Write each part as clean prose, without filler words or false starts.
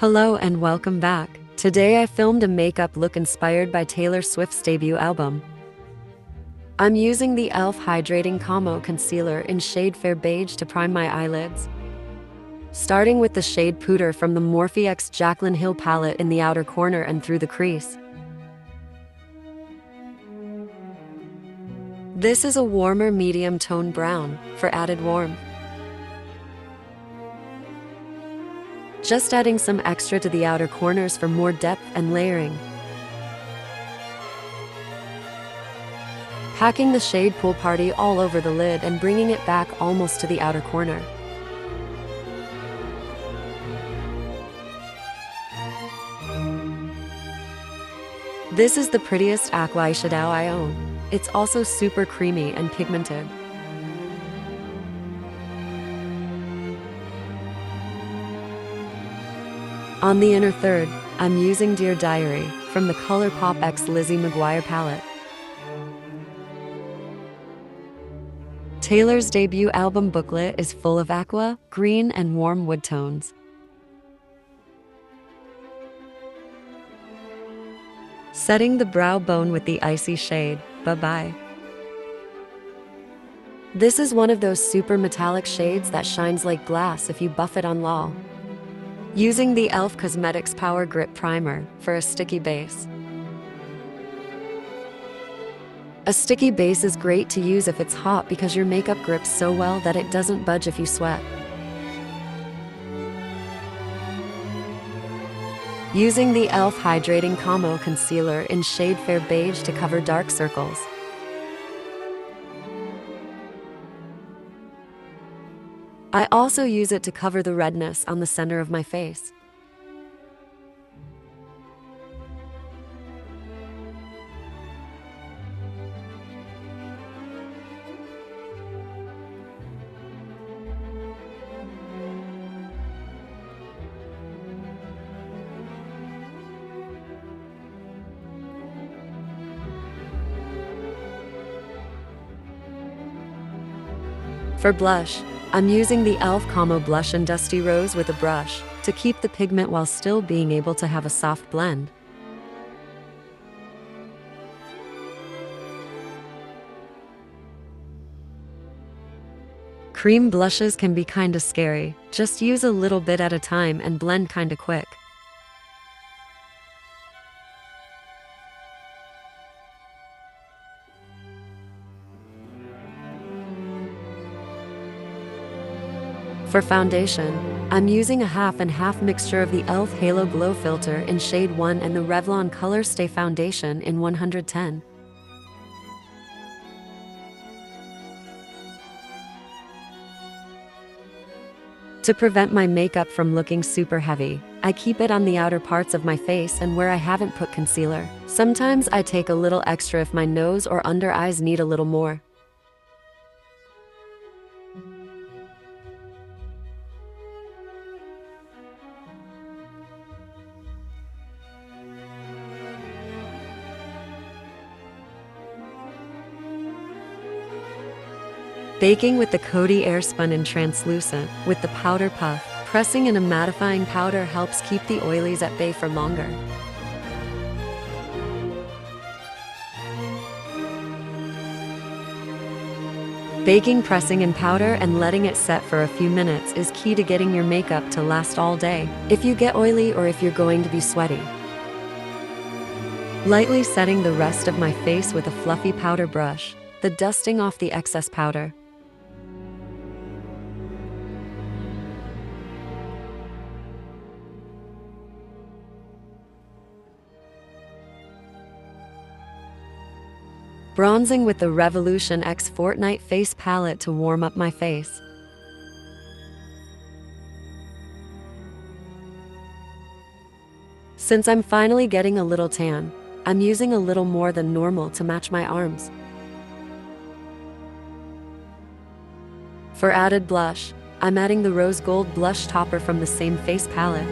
Hello and welcome back. Today I filmed a makeup look inspired by Taylor Swift's debut album. I'm using the e.l.f. Hydrating Camo Concealer in shade Fair Beige to prime my eyelids. Starting with the shade Pooter from the Morphe X Jaclyn Hill palette in the outer corner and through the crease. This is a warmer medium tone brown, for added warmth. Just adding some extra to the outer corners for more depth and layering. Packing the shade Pool Party all over the lid and bringing it back almost to the outer corner. This is the prettiest aqua eyeshadow I own. It's also super creamy and pigmented. On the inner third, I'm using Dear Diary from the ColourPop x Lizzie McGuire palette. Taylor's debut album booklet is full of aqua, green, and warm wood tones. Setting the brow bone with the icy shade, Bye Bye. This is one of those super metallic shades that shines like glass if you buff it on Law. Using the e.l.f. Cosmetics Power Grip Primer for a sticky base. A sticky base is great to use if it's hot because your makeup grips so well that it doesn't budge if you sweat. Using the e.l.f. Hydrating Camo Concealer in shade Fair Beige to cover dark circles. I also use it to cover the redness on the center of my face. For blush, I'm using the e.l.f. Camo Blush in Dusty Rose with a brush to keep the pigment while still being able to have a soft blend. Cream blushes can be kinda scary, just use a little bit at a time and blend kinda quick. For foundation, I'm using a half and half mixture of the e.l.f. Halo Glow Filter in shade 1 and the Revlon Colorstay foundation in 110. To prevent my makeup from looking super heavy, I keep it on the outer parts of my face and where I haven't put concealer. Sometimes I take a little extra if my nose or under eyes need a little more. Baking with the Coty Airspun in Translucent with the powder puff. Pressing in a mattifying powder helps keep the oilies at bay for longer. Baking, pressing in powder and letting it set for a few minutes is key to getting your makeup to last all day, if you get oily or if you're going to be sweaty. Lightly setting the rest of my face with a fluffy powder brush, the dusting off the excess powder. Bronzing with the Revolution X Fortnite face palette to warm up my face. Since I'm finally getting a little tan, I'm using a little more than normal to match my arms. For added blush, I'm adding the Rose Gold Blush Topper from the same face palette.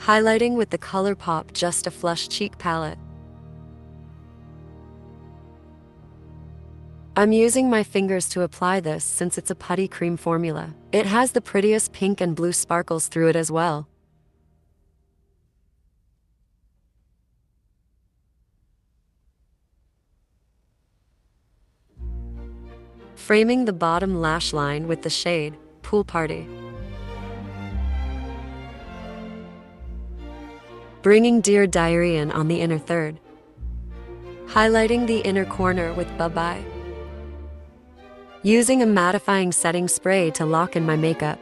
Highlighting with the ColourPop Just a Flush Cheek palette. I'm using my fingers to apply this since it's a putty cream formula. It has the prettiest pink and blue sparkles through it as well. Framing the bottom lash line with the shade Pool Party. Bringing Dear Diary in on the inner third. Highlighting the inner corner with Bye-Bye. Using a mattifying setting spray to lock in my makeup.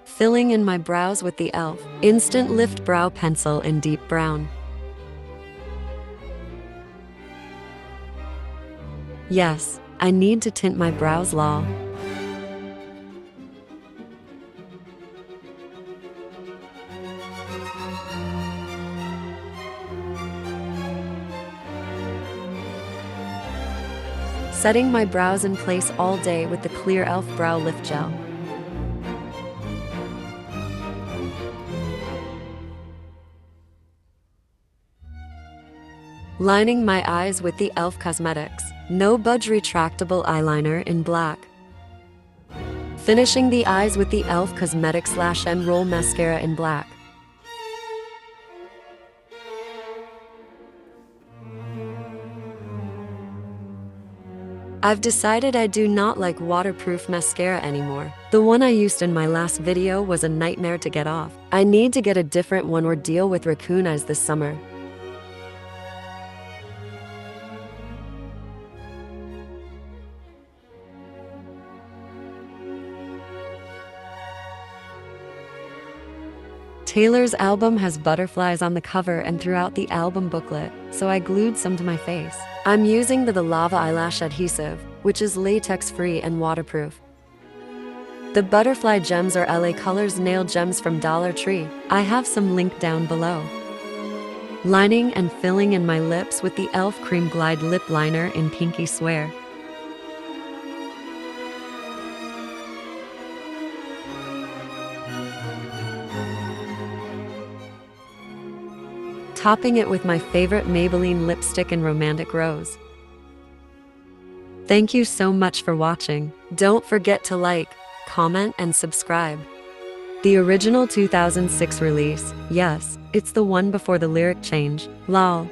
Filling in my brows with the e.l.f. Instant Lift Brow Pencil in deep brown. Yes, I need to tint my brows, lol. Setting my brows in place all day with the clear e.l.f. Brow Lift Gel. Lining my eyes with the e.l.f. Cosmetics No Budge Retractable Eyeliner in black. Finishing the eyes with the e.l.f. Cosmetics Lash and Roll Mascara in black. I've decided I do not like waterproof mascara anymore. The one I used in my last video was a nightmare to get off. I need to get a different one or deal with raccoon eyes this summer. Taylor's album has butterflies on the cover and throughout the album booklet, so I glued some to my face. I'm using the Lavaa Eyelash Adhesive, which is latex-free and waterproof. The butterfly gems are LA Colors nail gems from Dollar Tree. I have some linked down below. Lining and filling in my lips with the e.l.f. Cream Glide Lip Liner in Pinky Swear. Topping it with my favorite Maybelline lipstick in Romantic Rose. Thank you so much for watching. Don't forget to like, comment, and subscribe. The original 2006 release, yes, it's the one before the lyric change, lol.